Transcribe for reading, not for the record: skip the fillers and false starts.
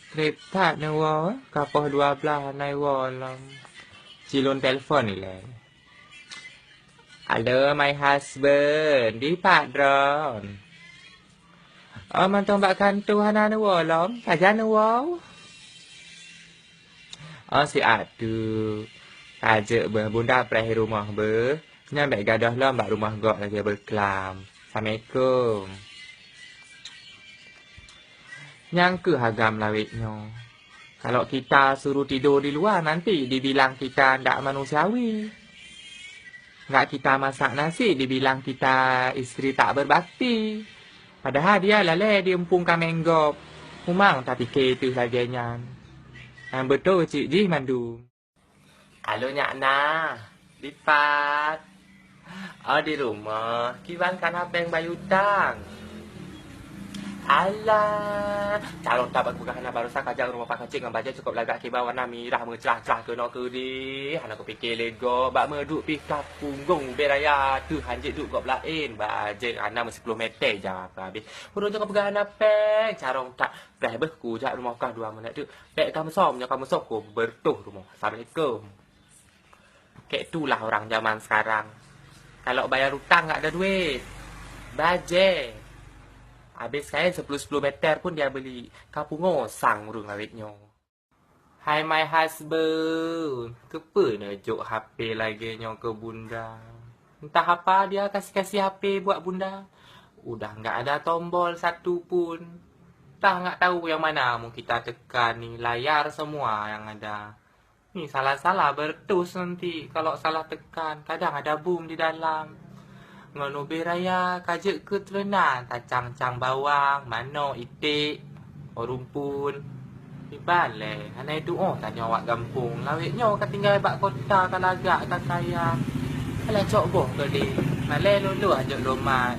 Kereta ni wah, kapah 12 nai wah lang. Cilon telefon ni lah. Hello, my husband. Di padron. Oh, mantong bak kantu hana ni wah lang. Kajan ni wah. Oh, si adu. Ajak ber bunda perahi rumah ber. Nyampe gadah lah mbak rumah gok lagi berkelam. Assalamualaikum. Nyangka hagam lawitnya. Kalau kita suruh tidur di luar nanti dibilang kita ndak manusiawi. Nggak kita masak nasi dibilang kita isteri tak berbakti. Padahal dia lalai dia empung kamenggop. Memang tak fikir itu sebagainya. Yang betul Cik Ji mandu. Halo Nyak Na. Lipat. Oh di rumah. Kiwan kan apa yang bayu tang. Alah, calon tak bukan hana baru sak ajak rumah Pak Kecik dengan bajet cukup lagak ke bawah warna merah mencerah-cerah ke nak ke di. Hana aku fikir lego, bak meduk pi kapunggung beraya tu hanjit duk gop lain. Bajet hana 10 meter je apa habis. Urung jangan pegang hana pek, carong tak dah berku jak rumah kah 2 menit tu. Pek kamu somnya kamu sok ko bertuh rumah. Assalamualaikum. Kayak itulah orang zaman sekarang. Kalau bayar hutang enggak ada duit. Bajet. Habis kain 10 meter pun dia beli. Kapung ngosang urung lawitnya. Hai my husband. Kepa nak jok HP lagi nyo ke bunda. Entah apa dia kasih-kasih HP buat bunda. Udah enggak ada tombol satu pun. Dah enggak tahu yang mana mau kita tekan ni. Layar semua yang ada. Ni salah-salah bertus nanti kalau salah tekan. Kadang ada boom di dalam. Ngono beraya kajek ke terenan tacang-cang bawang, mano, itik, rumpun. Di balik, hana itu tanya awak gampung. Lawitnya kan tinggal bak kota kan agak tak kaya. Alah cok boh ke di. Malai lulu ajak lomat.